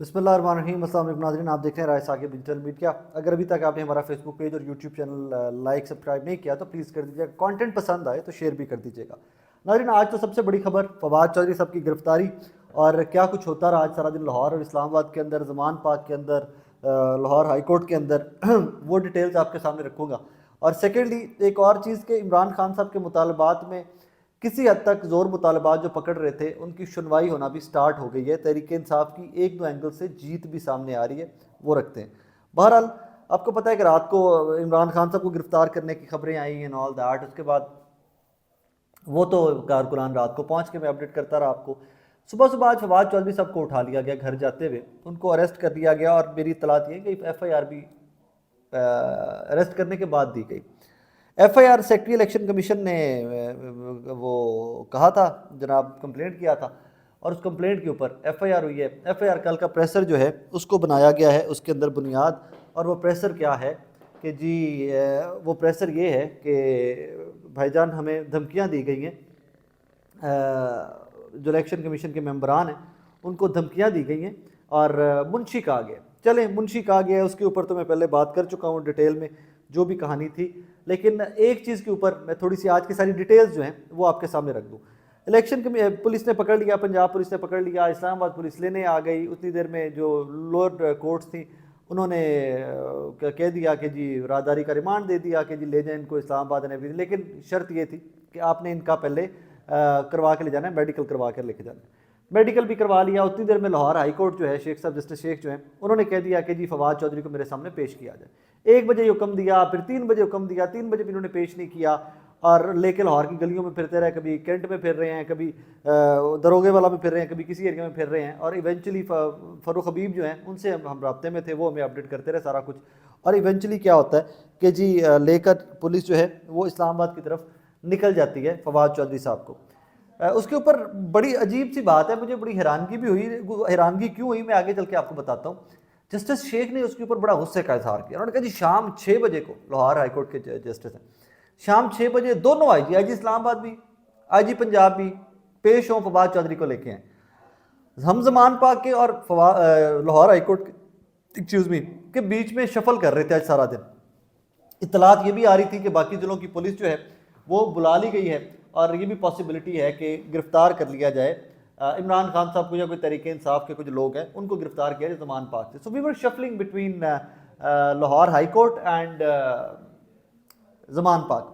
बिस्मिल्लाहिर्रहमानिर्रहीम। अस्सलाम वालेकुम नाज़रीन, आप देख रहे हैं राय साकिब डिजिटल मीडिया। अगर अभी तक आपने हमारा फेसबुक पेज और यूट्यूब चैनल लाइक सब्सक्राइब नहीं किया तो प्लीज़ कर दीजिएगा। कंटेंट पसंद आए तो शेयर भी कर दीजिएगा। नाज़रीन, आज तो सबसे बड़ी खबर फवाद चौधरी साहब की गिरफ्तारी और क्या कुछ होता रहा आज सारा दिन लाहौर और इस्लामाबाद के अंदर, ज़मान पार्क के अंदर, लाहौर हाई कोर्ट के अंदर वो डिटेल्स आपके सामने रखूँगा। और सेकेंडली एक और चीज़ के इमरान खान साहब के मुतालबात में किसी हद तक ज़ोर मुतालबात जो पकड़ रहे थे उनकी सुनवाई होना भी स्टार्ट हो गई है। तहरीक इंसाफ की एक दो एंगल से जीत भी सामने आ रही है, वो रखते हैं। बहरहाल आपको पता है कि रात को इमरान खान साहब को गिरफ्तार करने की खबरें आई हैं ऑल दैट। उसके बाद वो तो कारकुनान रात को पहुंच के मैं अपडेट करता रहा आपको। सुबह सुबह आज फवाद चौधरी साहब को उठा लिया गया घर जाते हुए, उनको अरेस्ट कर लिया गया और मेरी इतलात ये कि FIR भी अरेस्ट करने के बाद दी गई। FIR सेक्रेटरी इलेक्शन कमीशन ने वो कहा था, जनाब कंप्लेंट किया था और उस कंप्लेंट के ऊपर FIR हुई है। FIR कल का प्रेशर जो है उसको बनाया गया है, उसके अंदर बुनियाद और वो प्रेशर क्या है कि जी वो प्रेशर ये है कि भाईजान हमें धमकियां दी गई हैं, जो इलेक्शन कमीशन के मेंबरान हैं उनको धमकियां दी गई हैं और मुंशी कहा गया। चले मुंशी कहा गया है, उसके ऊपर तो मैं पहले बात कर चुका हूँ डिटेल में जो भी कहानी थी। लेकिन एक चीज़ के ऊपर मैं थोड़ी सी आज की सारी डिटेल्स जो हैं वो आपके सामने रख दूँ। इलेक्शन पुलिस ने पकड़ लिया, पंजाब पुलिस ने पकड़ लिया, इस्लामाबाद पुलिस लेने आ गई। उतनी देर में जो लोअर कोर्ट्स थी उन्होंने कह दिया कि जी राहदारी का रिमांड दे दिया कि जी ले जाए इनको इस्लामाबाद ने भी। लेकिन शर्त ये थी कि आपने इनका पहले करवा के ले जाना है, मेडिकल करवा कर लेके जाना है। मेडिकल भी करवा लिया। उतनी देर में लाहौर हाई कोर्ट जो है, शेख साहब जस्टिस शेख जो हैं उन्होंने कह दिया कि जी फवाद चौधरी को मेरे सामने पेश किया जाए। 1 बजे हुक्म दिया, फिर 3 बजे हुक्म दिया, 3 बजे भी इन्होंने पेश नहीं किया और लेके लाहौर की गलियों में फिरते रहे। कभी कैंट में फिर रहे हैं, कभी दरोगे वाला में फिर रहे हैं, कभी किसी एरिया में फिर रहे हैं। और इवेंचुअली फ़ारूक हबीब जो हैं उनसे हम राब्ते में थे, वो हमें अपडेट करते रहे सारा कुछ। और इवेंचुअली क्या होता है कि जी लेकर पुलिस जो है वो इस्लामाबाद की तरफ निकल जाती है फवाद चौधरी साहब को। उसके ऊपर बड़ी अजीब सी बात है, मुझे बड़ी हैरानगी भी हुई। हैरानगी क्यों हुई मैं आगे चल के आपको बताता हूँ। जस्टिस शेख ने उसके ऊपर बड़ा गुस्से का इजहार किया। उन्होंने कहा जी शाम 6 बजे को, लाहौर हाईकोर्ट के जस्टिस हैं, शाम 6 बजे दोनों IG इस्लामाबाद भी, IG पंजाब भी पेश हों फवाद चौधरी को लेके हैं। हम ज़मान पाक के और लाहौर हाईकोर्ट के एक्सक्यूज़ मी के बीच में शफल कर रहे थे आज सारा दिन। इतलात ये भी आ रही थी कि बाकी जिलों की पुलिस जो है वो बुला ली गई है और ये भी पॉसिबिलिटी है कि गिरफ्तार कर लिया जाए इमरान खान साहब को या कोई तहरीक इंसाफ के कुछ लोग हैं उनको गिरफ्तार किया जाए ज़मान पाक से। So we were shuffling between Lahore high court and Zaman Park.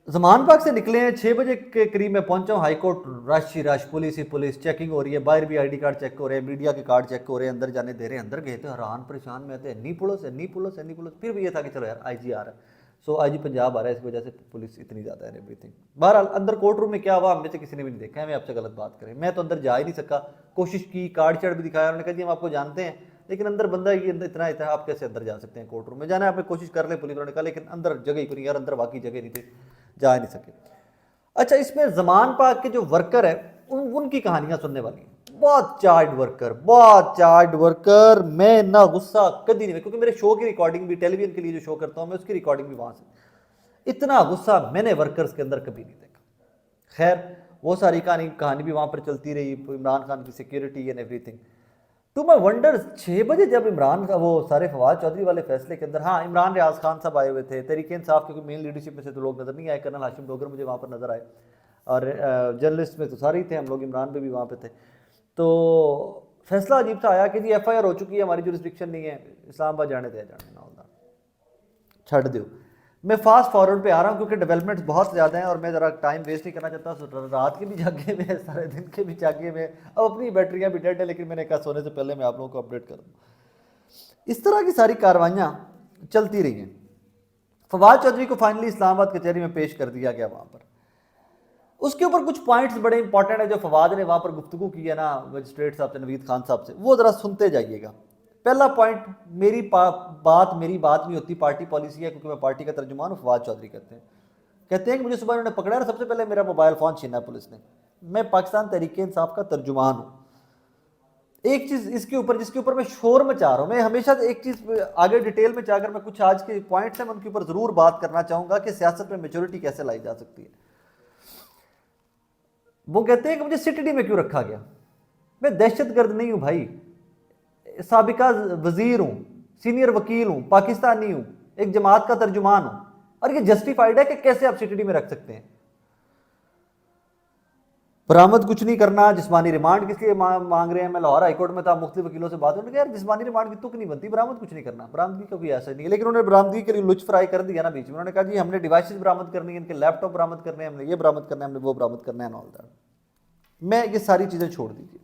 Zaman Park से निकले हैं 6 बजे के करीब मैं पहुंचा हूँ हाई कोर्ट। रश ही रश, पुलिस ही पुलिस, चेकिंग हो रही है, बाहर भी ID कार्ड चेक हो रहे हैं, मीडिया के कार्ड चेक हो रहे हैं, अंदर जाने दे रहे हैं। अंदर गए थे हैरान परेशान में थे, नहीं पुलिस है, नहीं पुलिस है, नहीं पुलिस। फिर भी ये था कि चलो यार IG आ रहा है, सो IG पंजाब आ रहा है, इस वजह से पुलिस इतनी ज़्यादा है एवरीथिंग। बहरहाल अंदर कोर्ट रूम में क्या हुआ हमें से किसी ने भी नहीं देखा है। मैं आपसे गलत बात करें, मैं तो अंदर जा ही नहीं सका। कोशिश की, कार्ड चार्ट भी दिखाया, उन्होंने कहा जी हम आपको जानते हैं लेकिन अंदर बंदा ये इतना ही था, आप कैसे अंदर जा सकते हैं कोर्ट रूम में। जाना है आप कोशिश कर लें, पुलिस वालों ने कहा, लेकिन अंदर जगह ही नहीं यार, अंदर बाकी जगह नहीं थी, जा ही नहीं सके। अच्छा, इसमें ज़मान पाक के जो वर्कर है उनकी कहानियां सुनने वाली हैं। बहुत चार्ड वर्कर, बहुत चार्ड वर्कर। मैं ना गुस्सा कभी नहीं, क्योंकि मेरे शो की रिकॉर्डिंग भी, टेलीविजन के लिए जो शो करता हूं मैं उसकी रिकॉर्डिंग भी वहां से, इतना गुस्सा मैंने वर्कर्स के अंदर कभी नहीं देखा। खैर वो सारी कहानी भी वहां पर चलती रही, इमरान खान की security and everything. To my wonder 6 बजे जब इमरान का वो सारे फवाद चौधरी वाले फैसले के अंदर, हाँ इमरान रियाज खान साहब आए हुए थे, तहरीक इंसाफ के मेन लीडरशिप में से तो लोग नज़र नहीं आए, कर्नल हाशिम डोगर मुझे वहाँ पर नज़र आए और जर्नलिस्ट में तो सारे ही थे, हम लोग इमरान पे भी वहाँ पे थे। तो फैसला अजीब सा आया कि जी FIR हो चुकी है, हमारी जो रिस्ट्रिक्शन नहीं है, इस्लामाबाद जाने दे, जाने ना छड़ दो। मैं फास्ट फॉरवर्ड पे आ रहा हूँ क्योंकि डेवलपमेंट्स बहुत ज़्यादा हैं और मैं ज़रा टाइम वेस्ट नहीं करना चाहता। रात के भी जागे में, सारे दिन के भी जागे में, अब अपनी बैटरियाँ भी डेड है, लेकिन मैंने कहा सोने से पहले मैं आप लोगों को अपडेट कर दूँ। इस तरह की सारी कार्रवाइयाँ चलती रही हैं। फवाद चौधरी को फाइनली इस्लामाबाद कचहरी में पेश कर दिया गया वहाँ पर। उसके ऊपर कुछ पॉइंट्स बड़े इंपॉर्टेंट है जो फवाद ने वहाँ पर गुफ्तगू की है ना मजिस्ट्रेट साहब से, नवीद खान साहब से, वो ज़रा सुनते जाइएगा। पहला पॉइंट, मेरी बात नहीं होती, पार्टी पॉलिसी है, क्योंकि मैं पार्टी का तर्जुमान हूँ। फवाद चौधरी कहते हैं कि मुझे सुबह उन्होंने पकड़ा और सबसे पहले मेरा मोबाइल फ़ोन छीना है पुलिस ने। मैं पाकिस्तान तहरीक इंसाफ का तर्जुमान हूँ। एक चीज़ इसके ऊपर जिसके ऊपर मैं शोर मचा रहा हूँ, मैं हमेशा एक चीज़ आगे डिटेल में जाकर मैं कुछ आज के पॉइंट्स हैं मैं उनके ऊपर ज़रूर बात करना चाहूँगा कि सियासत में मेचोरिटी कैसे लाई जा सकती है। वो कहते हैं कि मुझे CTD में क्यों रखा गया। मैं दहशतगर्द नहीं हूं भाई, साबिका वजीर हूं, सीनियर वकील हूं, पाकिस्तानी हूं, एक जमात का तर्जुमान हूं, और ये जस्टिफाइड है कि कैसे आप सिटी में रख सकते हैं। बरामद कुछ नहीं करना, जिस्मानी रिमांड किस लिए मांग रहे हैं? मैं लाहौर हाईकोर्ट में था, मुख्तलिफ वकीलों से बात होने, यार जिस्मानी रिमांड की तुक नहीं बनती, बरामद कुछ नहीं करना, बरामदगी का कोई ऐसा नहीं है। लेकिन उन्होंने बरामदगी के लिए लुच फ्राई कर दिया ना बीच में, उन्होंने कहा जी हमने डिवाइसेज बरामद करनी है, इनके लैपटॉप बरामद करने हैं, हमने ये बरामद करना है, हमने वो बरामद करना है, ऑल दैट। मैं ये सारी चीज़ें छोड़ दीजिए,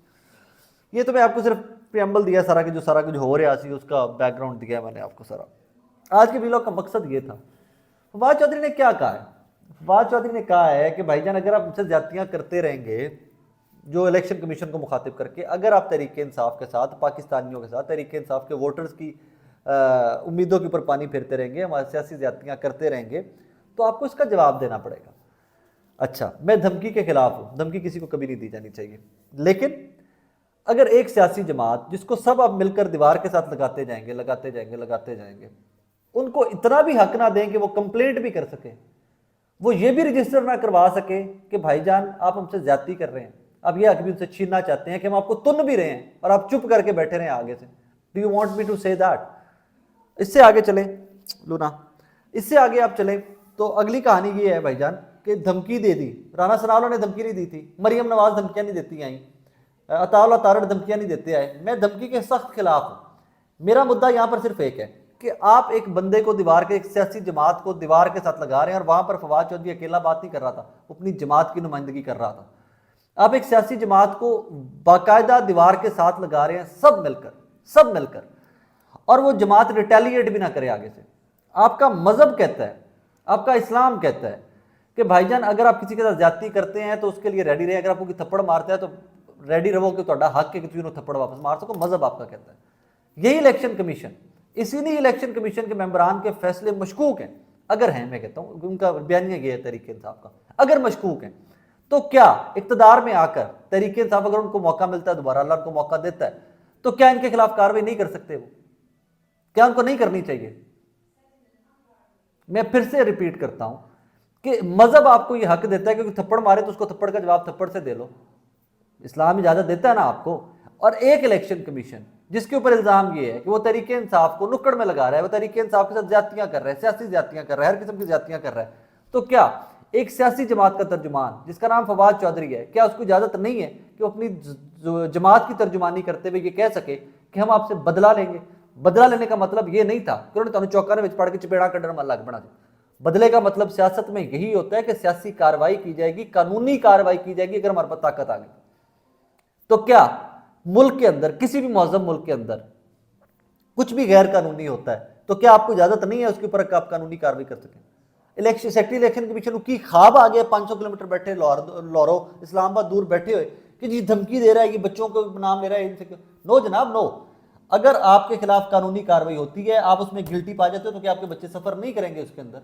ये तो मैं आपको सिर्फ प्रियम्बल दिया सारा कि जो सारा कुछ हो रहा सी उसका बैकग्राउंड दिया मैंने आपको सारा। आज के वीलॉग का मकसद ये था। फवाद चौधरी ने क्या कहा है? फवाद चौधरी ने कहा है कि भाईजान अगर आप हमसे ज्यादतियां करते रहेंगे, जो इलेक्शन कमीशन को मुखातिब करके, अगर आप तहरीक इंसाफ के साथ, पाकिस्तानियों के साथ, तहरीक इंसाफ के वोटर्स की उम्मीदों के ऊपर पानी फेरते रहेंगे, हमारे सियासी ज्यादतियां करते रहेंगे, तो आपको इसका जवाब देना पड़ेगा। अच्छा, मैं धमकी के खिलाफ हूं, धमकी किसी को कभी नहीं दी जानी चाहिए, लेकिन अगर एक सियासी जमात जिसको सब आप मिलकर दीवार के साथ लगाते जाएंगे, लगाते जाएंगे, लगाते जाएंगे, उनको इतना भी हक ना दें कि वो कंप्लेंट भी कर सके, वो ये भी रजिस्टर ना करवा सके कि भाईजान आप हमसे ज्यादती कर रहे हैं, आप ये हक भी उनसे छीनना चाहते हैं कि हम आपको तुन भी रहे हैं और आप चुप करके बैठे रहे आगे से। Do you want me to say that? इससे आगे चले लूना, इससे आगे आप चले तो अगली कहानी ये है भाईजान कि धमकी दे दी। राना सनाउल्लाह ने धमकी नहीं दी थी, मरियम नवाज धमकियां नहीं देती आई, अताउल्लाह तारड़ धमकियां नहीं देते आए। मैं धमकी के सख्त खिलाफ हूं। मेरा मुद्दा यहां पर सिर्फ एक है कि आप एक बंदे को दीवार के, एक सियासी जमात को दीवार के साथ लगा रहे हैं, और वहां पर फवाद चौधरी अकेला बात नहीं कर रहा था, अपनी जमात की नुमाइंदगी कर रहा था। आप एक सियासी जमात को बाकायदा दीवार के साथ लगा रहे हैं, सब मिलकर, और वो जमात रिटेलिएट भी ना करे आगे से। आपका मजहब कहता है, आपका इस्लाम कहता है कि भाईजान अगर आप किसी के साथ ज्यादती करते हैं तो उसके लिए रेडी रहे, अगर आपको कोई थप्पड़ मारता है तो रेडी रहो कि ਤੁਹਾਡਾ हक है कि तुम थप्पड़ वापस मार सको, मजहब आपका कहता है। यही इलेक्शन कमीशन, इसीलिए इलेक्शन कमीशन के मेंबरान के फैसले मशकूक हैं, अगर हैं, मैं कहता हूं उनका बयानिया ये है तहरीक इंसाफ का, अगर मशकूक हैं तो क्या इक्तदार में आकर तहरीक इंसाफ अगर उनको मौका मिलता है, दोबारा अल्लाह उनको मौका देता है, तो क्या इनके खिलाफ कार्रवाई नहीं कर सकते? वो क्या उनको नहीं करनी चाहिए? मैं फिर से रिपीट करता हूं कि मजहब आपको यह हक देता है कि थप्पड़ मारे तो उसको थप्पड़ का जवाब थप्पड़ से दे लो, इस्लाम इजाजत देता है ना आपको। और एक इलेक्शन कमीशन जिसके ऊपर इल्जाम ये है कि वो तहरीक इंसाफ को नुक्कड़ में लगा रहा है, वो तहरीक इंसाफ के साथ ज्यादतियां कर रहा है, सियासी ज्यादतियां कर रहा है, हर किस्म की ज्यादतियां कर रहा है, तो क्या एक सियासी जमात का तर्जुमान जिसका नाम फवाद चौधरी है, क्या उसको इजाजत नहीं है कि वो अपनी जमात की तर्जुमानी करते हुए ये कह सके कि हम आपसे बदला लेंगे? बदला लेने का मतलब ये नहीं था कि उन्होंने चौका में पढ़ के चपेड़ा कड्डण अलग बना दिया। बदले का मतलब सियासत में यही होता है कि सियासी कार्रवाई की जाएगी, कानूनी कार्रवाई की जाएगी अगर हमारे पास ताकत आ गई। तो क्या मुल्क के अंदर, किसी भी मौजूद मुल्क के अंदर कुछ भी गैर कानूनी होता है तो क्या आपको इजाजत नहीं है उसके ऊपर आप कानूनी कार्रवाई कर सकें? इलेक्शन सेक्रेटरी इलेक्शन कमीशन की ख्वाब आ गया, 500 किलोमीटर बैठे लाहौरो इस्लामाबाद दूर बैठे हुए कि जी धमकी दे रहा है, कि बच्चों को नाम ले रहा है इनसे। नो जनाब, नो। अगर आपके खिलाफ कानूनी कार्रवाई होती है, आप उसमें गिल्टी पा जाते हो, तो क्या आपके बच्चे सफर नहीं करेंगे उसके अंदर?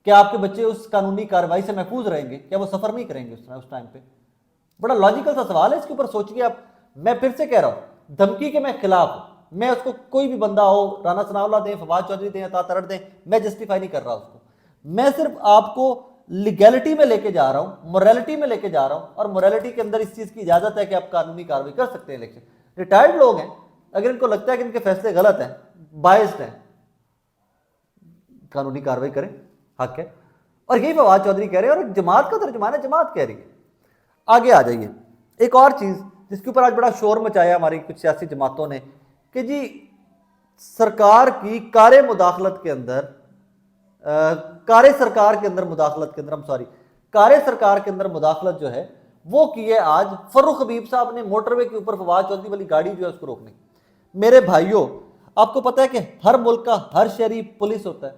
क्या आपके बच्चे उस कानूनी कार्रवाई से महफूज रहेंगे? क्या वो सफर नहीं करेंगे उस टाइम पे? बड़ा लॉजिकल सा सवाल है, इसके ऊपर सोचिए आप। मैं फिर से कह रहा हूं, धमकी के मैं खिलाफ हूं। मैं उसको, कोई भी बंदा हो, राना सनाउल्लाह दें, फवाद चौधरी दें, अता तारड़ दें, मैं जस्टिफाई नहीं कर रहा उसको। मैं सिर्फ आपको लीगैलिटी में लेके जा रहा हूं, मोरालिटी में लेके जा रहा हूं, और मोरालिटी के अंदर इस चीज की इजाजत है कि आप कानूनी कार्रवाई कर सकते हैं। इलेक्शन रिटायर्ड लोग हैं, अगर इनको लगता है कि इनके फैसले गलत हैं, बायस्ड हैं, कानूनी कार्रवाई करें, हक है। और यही फवाद चौधरी कह रहे हैं, और जमात का तर्जुमान है, जमात कह रही है। आगे आ जाइए, एक और चीज जिसके ऊपर आज बड़ा शोर मचाया हमारी कुछ सियासी जमातों ने कि जी सरकार की कार्य मुदाखलत के अंदर, कार्य सरकार के अंदर मुदाखलत के अंदर, हम सॉरी, कार्य सरकार के अंदर मुदाखलत जो है वो की है आज फर्रुख हबीब साहब ने मोटरवे के ऊपर फवाद चौधरी वाली गाड़ी जो है उसको रोकने। मेरे भाइयों, आपको पता है कि हर मुल्क का हर शहरी पुलिस होता है,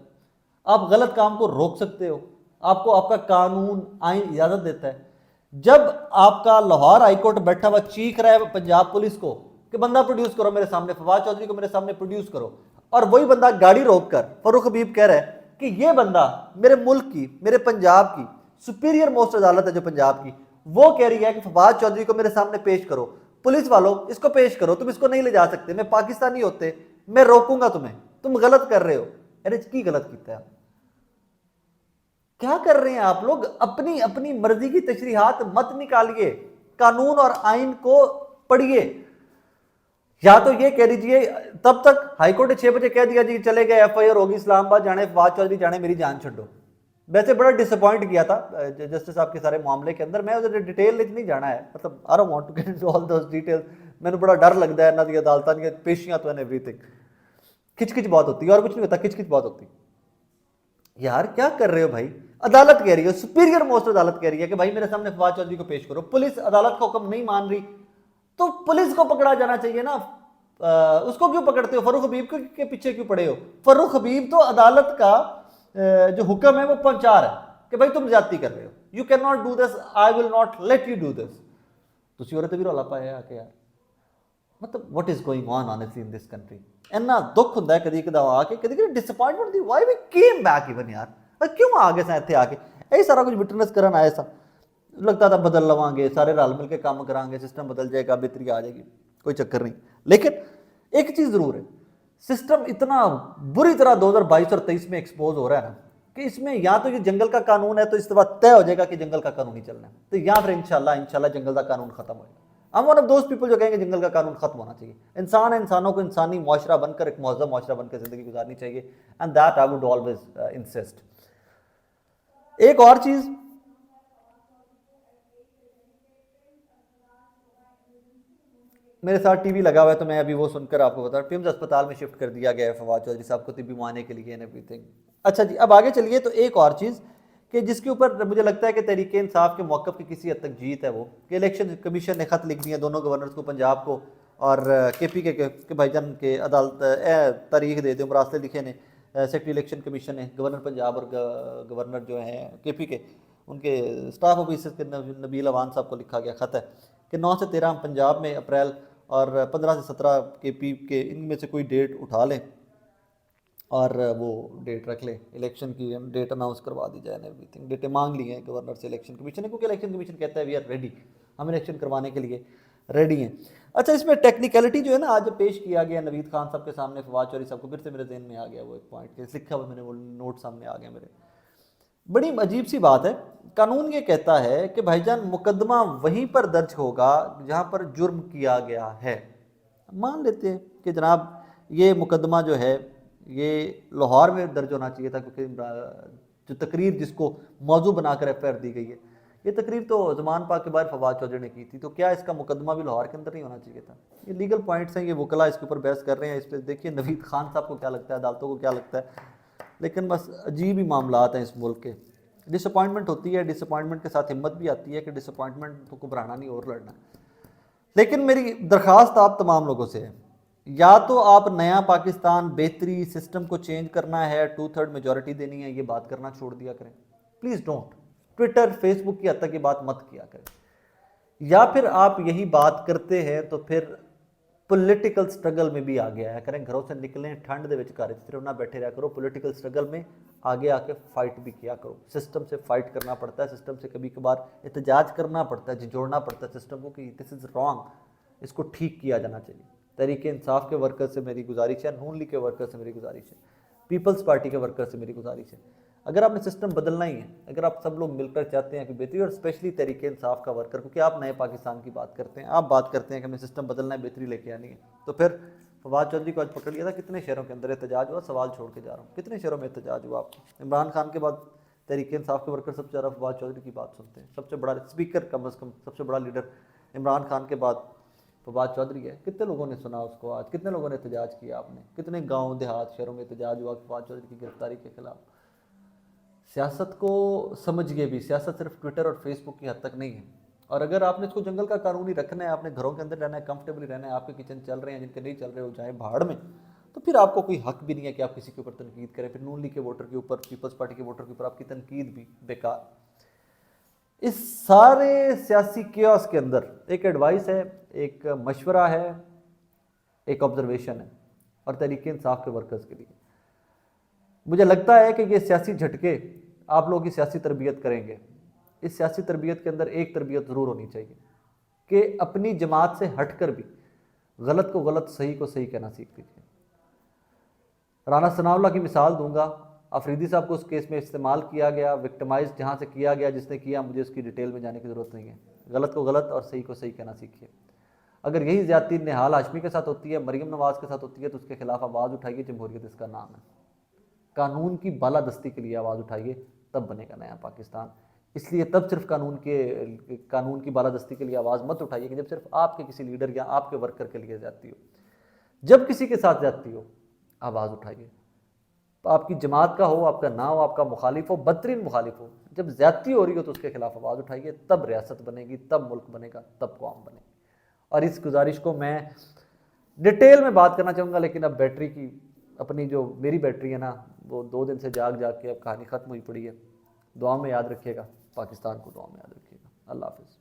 आप गलत काम को रोक सकते हो, आपको आपका कानून आइन इजाजत देता है। जब आपका लाहौर हाईकोर्ट बैठा हुआ चीख रहा है पंजाब पुलिस को कि बंदा प्रोड्यूस करो मेरे सामने, फवाद चौधरी को मेरे सामने प्रोड्यूस करो, और वही बंदा गाड़ी रोककर फर्रुख हबीब कह रहा है कि ये बंदा मेरे मुल्क की, मेरे पंजाब की सुपीरियर मोस्ट अदालत है जो पंजाब की, वो कह रही है कि फवाद चौधरी को मेरे सामने पेश करो, पुलिस वालों इसको पेश करो, तुम इसको नहीं ले जा सकते, मैं पाकिस्तानी होते मैं रोकूंगा तुम्हें, तुम गलत कर रहे हो। अरे की गलत किया है? क्या कर रहे हैं आप लोग? अपनी अपनी मर्जी की तशरीहात मत निकालिए, कानून और आइन को पढ़िए। या तो ये कह दीजिए, तब तक हाईकोर्ट ने 6 बजे कह दिया जी चले गए, FIR होगी, इस्लामाबाद जाने, फवाद चौधरी जाने, मेरी जान छो। वैसे बड़ा डिसअपॉइंट किया था जस्टिस साहब के सारे मामले के अंदर। मैं उधर डिटेल नहीं जाना है, मतलब I don't want to get into all those details. मैंने बड़ा डर लगता है ना दी अदालत की पेशियां तो एंड एवरीथिंग, खिचखिच बहुत होती है और कुछ नहीं होता, खिचखिच बहुत होती है। यार क्या कर रहे हो भाई, अदालत कह रही है, सुपीरियर मोस्ट अदालत कह रही है कि भाई मेरे सामने फवाद चौधरी को पेश करो। पुलिस अदालत का हुक्म नहीं मान रही तो पुलिस को पकड़ा जाना चाहिए ना। उसको क्यों पकड़ते हो, फरूख हबीब के पीछे क्यों पड़े हो? फरूख हबीब तो अदालत का जो हुक्म है वो पहुंचा रहा है कि भाई तुम ज्यादती कर रहे हो, you can not do this, I will not let you do this. तुसी औरत भी रौला पाया आके यार, मतलब what is going on honestly in this country. इन्ना दुख ਹੁੰਦਾ है कदी कदा आके, कदी कदी डिसअपॉइंटमेंट होती, why we came back even यार, क्यों आ गए सा इत्थे आके, यही सारा कुछ विटनेस करन आए सा। लगता था बदल लवांगे, सारे रल मिल के काम करांगे, सिस्टम बदल जाएगा, बेहतरी आ जाएगी, कोई चक्कर नहीं। लेकिन एक चीज जरूर है, सिस्टम इतना बुरी तरह 2022 और 23 में एक्सपोज हो रहा है ना कि इसमें या तो ये जंगल का कानून है तो इस बात तय हो जाएगा कि जंगल का कानून ही चलना है, तो या फिर इंशाल्लाह जंगल का कानून खत्म होगा। I'm one of those people जो कहेंगे जंगल का कानून खत्म होना चाहिए, इंसान इंसानों को इंसानी मुआशरा बनकर, एक महज़ब मुआशरा बनकर जिंदगी गुजारनी चाहिए, and that I would always insist. एक और चीज, मेरे साथ टीवी लगा हुआ है तो मैं अभी वो सुनकर आपको बता, पिम्स अस्पताल में शिफ्ट कर दिया गया है फवाद चौधरी साहब को तिब्बी मुआयने के लिए एंड एवरीथिंग। अच्छा जी, अब आगे चलिए। तो एक और चीज़ कि जिसके ऊपर मुझे लगता है कि तहरीक इंसाफ के मौक़िफ़ की किसी हद तक जीत है, वो कि इलेक्शन कमीशन ने ख़त लिख दिया दोनों गवर्नर्स को, पंजाब को और KPK के भाईजान के अदालत तारीख दे दो मरासले लिखे ने सेक्रेटरी इलेक्शन कमीशन ने, गवर्नर पंजाब और गवर्नर जो हैं KPK उनके स्टाफ ऑफिसर के नबील अवान साहब को लिखा गया ख़त है कि 9 से 13 हम पंजाब में अप्रैल और 15 से 17 KPK इनमें से कोई डेट उठा लें और वो डेट रख ले, इलेक्शन की डेट अनाउंस करवा दी जाए, एवरीथिंग। डेटें मांग ली हैं गवर्नर से इलेक्शन कमीशन ने, क्योंकि इलेक्शन कमीशन कहता है वी आर रेडी, हम इलेक्शन करवाने के लिए रेडी हैं। अच्छा, इसमें टेक्निकलिटी जो है ना आज पेश किया गया नवीद खान साहब के सामने, फवाद चौधरी साहब को, फिर से मेरे जहन में आ गया वो एक पॉइंट के लिखा हुआ, मैंने वो नोट सामने आ गया मेरे। बड़ी अजीब सी बात है, कानून ये कहता है कि भाईजान मुकदमा वहीं पर दर्ज होगा जहाँ पर जुर्म किया गया है। मान लेते हैं कि जनाब ये मुकदमा जो है ये लाहौर में दर्ज होना चाहिए था, क्योंकि जो तकरीर जिसको मौजू बनाकर FIR दी गई है, ये तकरीर तो ज़मान पाक के बाद फवाद चौधरी ने की थी, तो क्या इसका मुकदमा भी लाहौर के अंदर नहीं होना चाहिए था? ये लीगल पॉइंट्स हैं, ये वकला इसके ऊपर बहस कर रहे हैं। इस पर देखिए नवीद खान साहब को क्या लगता है, अदालतों को क्या लगता है, लेकिन बस अजीब ही मामलात हैं इस मुल्क के। डिसअपॉइंटमेंट होती है, डिसअपॉइंटमेंट के साथ हिम्मत भी आती है कि डिसअपॉइंटमेंट को घबराना नहीं और लड़ना। लेकिन मेरी दरख्वास्त आप तमाम लोगों से है, या तो आप नया पाकिस्तान बेहतरी सिस्टम को चेंज करना है, 2/3 मेजॉरिटी देनी है, ये बात करना छोड़ दिया करें प्लीज़, डोंट। ट्विटर फेसबुक की हद तक ये बात मत किया करें। या फिर आप यही बात करते हैं तो फिर पॉलिटिकल स्ट्रगल में भी आगे आया करें, घरों से निकलें, ठंड दे विच घर सिर्फ ना बैठे रहा करो, पॉलिटिकल स्ट्रगल में आगे आके फाइट भी किया करो। सिस्टम से फाइट करना पड़ता है, सिस्टम से कभी कभार एहतजाज करना पड़ता है, झिझोड़ना पड़ता है सिस्टम को कि दिस इज़ रॉन्ग, इसको ठीक किया जाना चाहिए। तहरीक इंसाफ के वर्कर से मेरी गुजारिश है, नून लीग के वर्कर से मेरी गुजारिश है, पीपल्स पार्टी के वर्कर से मेरी गुजारिश है, अगर आपने सिस्टम बदलना ही है, अगर आप सब लोग मिलकर चाहते हैं कि बेहतरी, और स्पेशली तहरीक इंसाफ का वर्कर, क्योंकि आप नए पाकिस्तान की बात करते हैं, आप बात करते हैं कि हमें सिस्टम बदलना है, बेहतरी लेके आनी है, तो फिर फवाद चौधरी को आज पकड़ लिया था। कितने शहरों के अंदर एहतजाज हुआ, सवाल छोड़ के जा रहा हूँ, कितने शहरों में एहतजाज हुआ आपको? इमरान खान के बाद तहरीक इंसाफ के वर्कर सबसे ज़्यादा फवाद चौधरी की बात सुनते हैं, सबसे बड़ा स्पीकर, कम अज़ कम सबसे बड़ा लीडर इमरान खान के बाद फवाद चौधरी है। कितने लोगों ने सुना उसको आज, कितने लोगों ने एहतजाज किया आपने, कितने गाँव देहात शहरों में एहतजाज हुआ फवाद चौधरी की गिरफ्तारी के खिलाफ। सियासत को समझिए भी, सियासत सिर्फ ट्विटर और फेसबुक की हद तक नहीं है, और अगर आपने इसको जंगल का कानून ही रखना है, आपने घरों के अंदर रहना है, कंफर्टेबली रहना है, आपके किचन चल रहे हैं, जिनके नहीं चल रहे हो जाए भाड़ में, तो फिर आपको कोई हक भी नहीं है कि आप किसी के ऊपर तनकीद करें। फिर नून लीग के वोटर के ऊपर, पीपल्स पार्टी के वोटर के ऊपर आपकी तनकीद भी बेकार। इस सारे सियासी केओस के अंदर एक एडवाइस है, एक मशवरा है, एक ऑब्जर्वेशन है, और तहरीक इंसाफ के वर्कर्स के लिए मुझे लगता है कि ये सियासी झटके आप लोगों की सियासी तरबियत करेंगे। इस सियासी तरबियत के अंदर एक तरबियत ज़रूर होनी चाहिए कि अपनी जमात से हटकर भी गलत को गलत, सही को सही कहना सीख लीजिए। राना सनाउल्लाह की मिसाल दूंगा, अफरीदी साहब को उस केस में इस्तेमाल किया गया, विक्टिमाइज जहाँ से किया गया, जिसने किया, मुझे उसकी डिटेल में जाने की ज़रूरत नहीं है। गलत को गलत और सही को सही कहना सीखिए। अगर यही ज़्यादती निहाल हाशमी के साथ होती है, मरीम नवाज के साथ होती है, तो उसके खिलाफ आवाज़ उठाइए, जमहूरियत इसका नाम है। कानून की बालादस्ती के लिए आवाज़ उठाइए, तब बनेगा नया पाकिस्तान। इसलिए तब सिर्फ कानून की बालादस्ती के लिए आवाज़ मत उठाइए कि जब सिर्फ आपके किसी लीडर या आपके वर्कर के लिए जाती हो। जब किसी के साथ जाती हो, आवाज़ उठाइए। तो आपकी जमात का हो, आपका ना हो, आपका मुखालिफ हो, बदतरीन मुखालिफ हो, जब ज्यादती हो रही हो तो उसके खिलाफ आवाज़ उठाइए, तब रियासत बनेगी, तब मुल्क बनेगा, तब कौम बनेगी। और इस गुजारिश को मैं डिटेल में बात करना चाहूँगा, लेकिन अब बैटरी की अपनी जो मेरी बैटरी है ना, वो 2 दिन से जाग जाग के अब कहानी ख़त्म हुई पड़ी है। दुआ में याद रखिएगा, पाकिस्तान को दुआ में याद रखिएगा। अल्लाह हाफिज़।